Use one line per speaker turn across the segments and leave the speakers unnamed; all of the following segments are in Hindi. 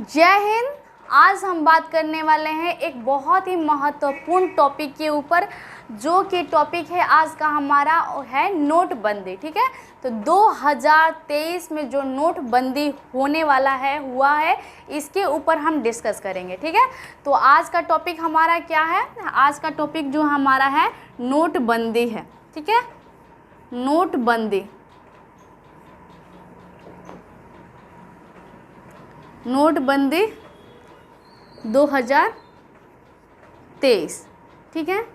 जय हिंद। आज हम बात करने वाले हैं एक बहुत ही महत्वपूर्ण टॉपिक के ऊपर, जो कि टॉपिक है आज का हमारा है नोटबंदी। ठीक है, तो 2023 में जो नोटबंदी होने वाला है हुआ है, इसके ऊपर हम डिस्कस करेंगे। ठीक है, तो आज का टॉपिक हमारा क्या है? आज का टॉपिक जो हमारा है नोटबंदी है। ठीक है, नोटबंदी। नोटबंदी 2023। ठीक है,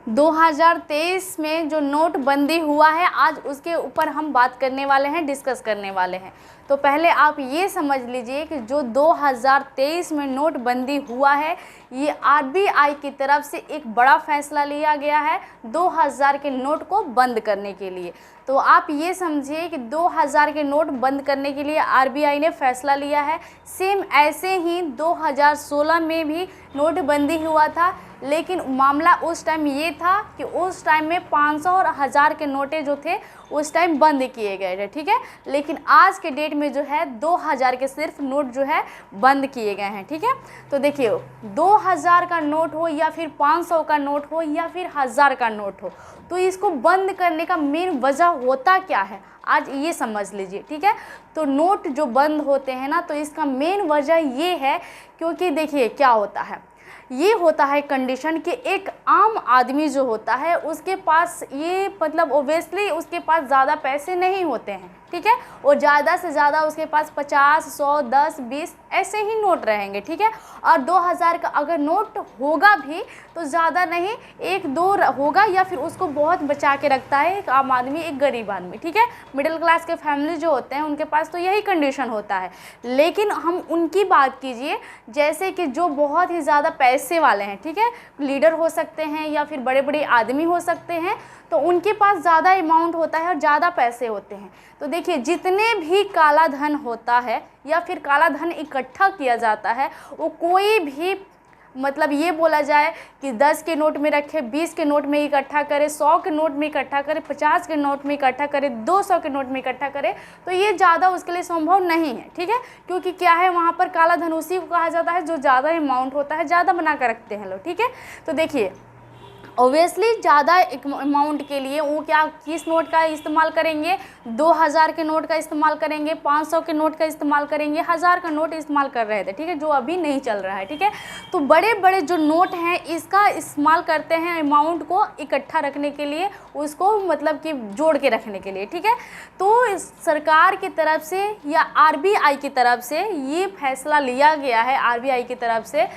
2023 में जो नोटबंदी हुआ है आज उसके ऊपर हम बात करने वाले हैं, डिस्कस करने वाले हैं। तो पहले आप ये समझ लीजिए कि जो 2023 में नोटबंदी हुआ है, ये आरबीआई की तरफ से एक बड़ा फैसला लिया गया है 2000 के नोट को बंद करने के लिए। तो आप ये समझिए कि 2000 के नोट बंद करने के लिए आरबीआई ने फैसला लिया है। सेम ऐसे ही 2016 में भी नोटबंदी हुआ था, लेकिन मामला उस टाइम ये था कि उस टाइम में 500 और 1000 के नोटें जो थे उस टाइम बंद किए गए थे। ठीक है, लेकिन आज के डेट में जो है 2000 के सिर्फ नोट जो है बंद किए गए हैं। ठीक है, तो देखिए 2000 का नोट हो या फिर 500 का नोट हो या फिर 1000 का नोट हो, तो इसको बंद करने का मेन वजह होता क्या है आज ये समझ लीजिए। ठीक है, तो नोट जो बंद होते हैं ना, तो इसका मेन वजह ये है, क्योंकि देखिए क्या होता है, ये होता है कंडीशन कि एक आम आदमी जो होता है उसके पास ये मतलब ओबियसली उसके पास ज़्यादा पैसे नहीं होते हैं। ठीक है, और ज़्यादा से ज़्यादा उसके पास 50, 100, 10, 20 ऐसे ही नोट रहेंगे। ठीक है, और 2000 का अगर नोट होगा भी तो ज़्यादा नहीं, 1-2 होगा, या फिर उसको बहुत बचा के रखता है एक आम आदमी, एक गरीब आदमी। ठीक है, मिडिल क्लास के फैमिली जो होते हैं उनके पास तो यही कंडीशन होता है। लेकिन हम उनकी बात कीजिए, जैसे कि जो बहुत ही ज़्यादा पैसे वाले हैं, ठीक है, लीडर हो सकते हैं या फिर बड़े बड़े आदमी हो सकते हैं, तो उनके पास ज़्यादा अमाउंट होता है और ज़्यादा पैसे होते हैं। तो देखिए जितने भी काला धन होता है या फिर काला धन इकट्ठा किया जाता है, वो कोई भी मतलब ये बोला जाए कि 10 के नोट में रखे, 20 के नोट में इकट्ठा करे, 100 के नोट में इकट्ठा करे, 50 के नोट में इकट्ठा करे, 200 के नोट में इकट्ठा करे, तो ये ज़्यादा उसके लिए संभव नहीं है। ठीक है, क्योंकि क्या है, वहाँ पर काला धन उसी को कहा जाता है जो ज़्यादा अमाउंट होता है, ज़्यादा बना कर रखते हैं लोग। ठीक है, तो देखिए ओबियसली ज़्यादा अमाउंट के लिए वो क्या किस नोट का इस्तेमाल करेंगे, 2000 के नोट का इस्तेमाल करेंगे, 500 के नोट का इस्तेमाल करेंगे, 1000 का नोट इस्तेमाल कर रहे थे। ठीक है, जो अभी नहीं चल रहा है। ठीक है, तो बड़े बड़े जो नोट हैं इसका इस्तेमाल करते हैं अमाउंट को इकट्ठा रखने के लिए, उसको मतलब कि जोड़ के रखने के लिए। ठीक है, तो सरकार की तरफ से या आरबीआई की तरफ से ये फैसला लिया गया है, आरबीआई की तरफ से,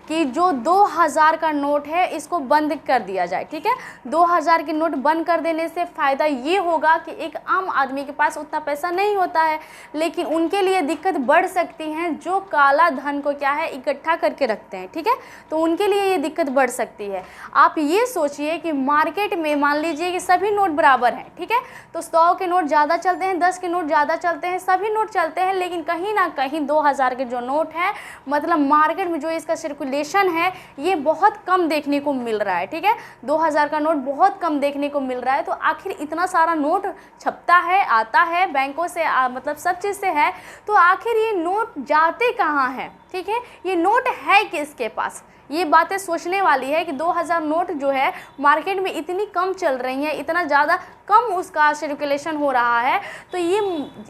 कि जो 2000 का नोट है इसको बंद कर दिया जाए। ठीक है, 2000 के नोट बंद कर देने से फ़ायदा ये होगा कि एक आम आदमी के पास उतना पैसा नहीं होता है, लेकिन उनके लिए दिक्कत बढ़ सकती है जो काला धन को क्या है इकट्ठा करके रखते हैं। ठीक है, तो उनके लिए ये दिक्कत बढ़ सकती है। आप ये सोचिए कि मार्केट में मान लीजिए कि सभी नोट बराबर हैं। ठीक है, तो 100 के नोट ज़्यादा चलते हैं, 10 के नोट ज़्यादा चलते हैं, सभी नोट चलते हैं, लेकिन कहीं ना कहीं 2000 के जो नोट है मतलब मार्केट में जो इसका सर्कुलेशन है ये बहुत कम देखने को मिल रहा है। ठीक है, 2000 का नोट बहुत कम देखने को मिल रहा है। तो आखिर इतना सारा नोट छपता है, आता है बैंकों से, मतलब सब चीज़ से है, तो आखिर ये नोट जाते कहाँ हैं? ठीक है, ये नोट है किसके पास? ये बातें सोचने वाली है कि 2000 नोट जो है मार्केट में इतनी कम चल रही हैं, इतना ज़्यादा कम उसका सर्कुलेशन हो रहा है, तो ये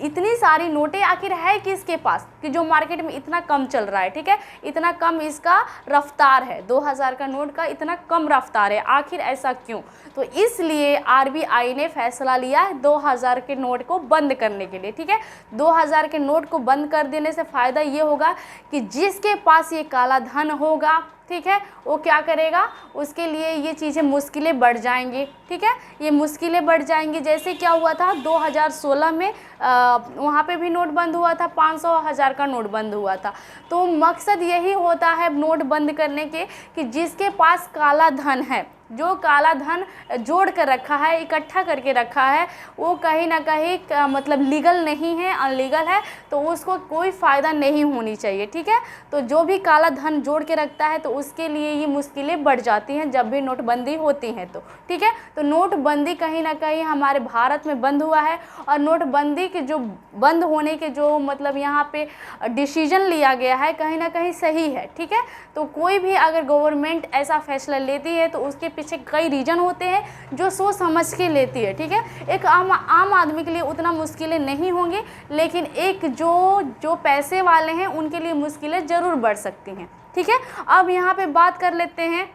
इतनी सारी नोटें आखिर है किसके पास कि जो मार्केट में इतना कम चल रहा है? ठीक है, इतना कम इसका रफ्तार है, 2000 का नोट का इतना कम रफ्तार है, आखिर ऐसा क्यों? तो इसलिए आरबीआई ने फैसला लिया है 2000 के नोट को बंद करने के लिए। ठीक है, 2000 के नोट को बंद कर देने से फ़ायदा ये होगा कि जिसके पास ये काला धन होगा, ठीक है, वो क्या करेगा, उसके लिए ये चीज़ें मुश्किलें बढ़ जाएंगी। ठीक है, ये मुश्किलें बढ़ जाएंगी। जैसे क्या हुआ था 2016 में वहाँ पे भी नोट बंद हुआ था, 500 1000 का नोट बंद हुआ था। तो मकसद यही होता है नोट बंद करने के कि जिसके पास काला धन है, जो काला धन जोड़ कर रखा है, इकट्ठा करके रखा है, वो कहीं ना कहीं मतलब लीगल नहीं है, अनलीगल है, तो उसको कोई फ़ायदा नहीं होनी चाहिए। ठीक है, तो जो भी काला धन जोड़ के रखता है तो उसके लिए ये मुश्किलें बढ़ जाती हैं जब भी नोटबंदी होती है तो। ठीक है, तो नोटबंदी कहीं ना कहीं हमारे भारत में बंद हुआ है, और नोटबंदी के जो बंद होने के जो मतलब यहाँ पे डिसीजन लिया गया है कहीं ना कहीं सही है। ठीक है, तो कोई भी अगर गवर्नमेंट ऐसा फैसला लेती है तो उसके पीछे कई रीज़न होते हैं जो सोच समझ के लेती है। ठीक है, एक आम आदमी के लिए उतना मुश्किलें नहीं होंगी, लेकिन एक जो पैसे वाले हैं उनके लिए मुश्किलें ज़रूर बढ़ सकती हैं। ठीक है, अब यहाँ पे बात कर लेते हैं।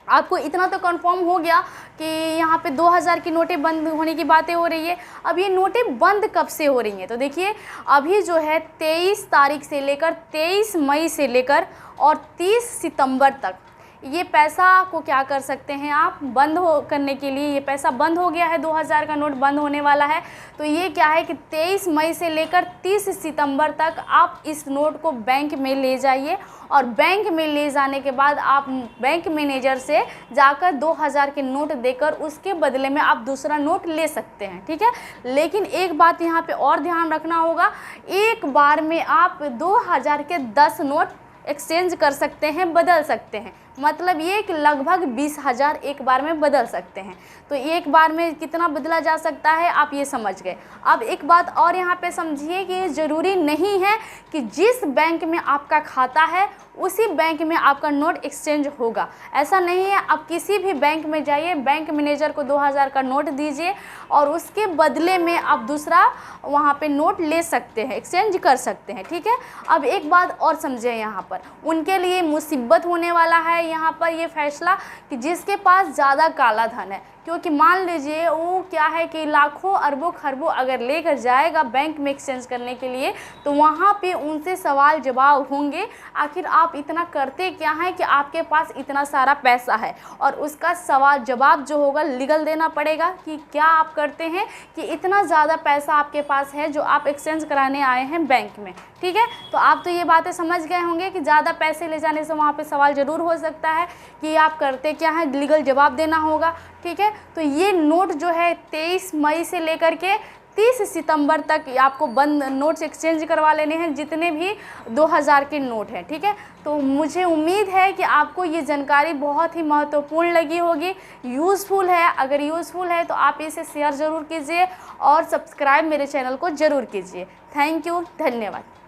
आपको इतना तो कंफर्म हो गया कि यहाँ पे 2000 की नोटें बंद होने की बातें हो रही है। अब ये नोटें बंद कब से हो रही हैं, तो देखिए अभी जो है 23 तारीख से लेकर 23 मई से लेकर और 30 सितंबर तक ये पैसा को क्या कर सकते हैं आप, बंद करने के लिए ये पैसा बंद हो गया है। 2000 का नोट बंद होने वाला है। तो ये क्या है कि 23 मई से लेकर 30 सितंबर तक आप इस नोट को बैंक में ले जाइए, और बैंक में ले जाने के बाद आप बैंक मैनेजर से जाकर 2000 के नोट देकर उसके बदले में आप दूसरा नोट ले सकते हैं। ठीक है, लेकिन एक बात यहाँ पे और ध्यान रखना होगा, एक बार में आप 2000 के 10 नोट एक्सचेंज कर सकते हैं, बदल सकते हैं। मतलब ये कि लगभग 20,000 एक बार में बदल सकते हैं। तो एक बार में कितना बदला जा सकता है आप ये समझ गए। अब एक बात और यहाँ पे समझिए कि ये ज़रूरी नहीं है कि जिस बैंक में आपका खाता है उसी बैंक में आपका नोट एक्सचेंज होगा, ऐसा नहीं है। आप किसी भी बैंक में जाइए, बैंक मैनेजर को 2000 का नोट दीजिए और उसके बदले में आप दूसरा वहाँ पे नोट ले सकते हैं, एक्सचेंज कर सकते हैं। ठीक है, अब एक बात और समझें, यहाँ पर उनके लिए मुसीबत होने वाला है यहाँ पर ये फैसला कि जिसके पास ज़्यादा काला धन है, क्योंकि मान लीजिए वो क्या है कि लाखों अरबों खरबों अगर लेकर जाएगा बैंक में एक्सचेंज करने के लिए, तो वहाँ पे उनसे सवाल जवाब होंगे, आखिर आप इतना करते क्या हैं कि आपके पास इतना सारा पैसा है, और उसका सवाल जवाब जो होगा लीगल देना पड़ेगा कि क्या आप करते हैं कि इतना ज़्यादा पैसा आपके पास है जो आप एक्सचेंज कराने आए हैं बैंक में। ठीक है, तो आप तो ये बातें समझ गए होंगे कि ज़्यादा पैसे ले जाने से वहाँ पे सवाल ज़रूर हो सकता है कि आप करते क्या हैं, लीगल जवाब देना होगा। ठीक है, तो ये नोट जो है 23 मई से लेकर के 30 सितंबर तक आपको बंद नोट्स एक्सचेंज करवा लेने हैं, जितने भी 2000 के नोट हैं। ठीक है, तो मुझे उम्मीद है कि आपको ये जानकारी बहुत ही महत्वपूर्ण लगी होगी, यूज़फुल है। अगर यूज़फुल है तो आप इसे शेयर ज़रूर कीजिए और सब्सक्राइब मेरे चैनल को ज़रूर कीजिए। थैंक यू, धन्यवाद।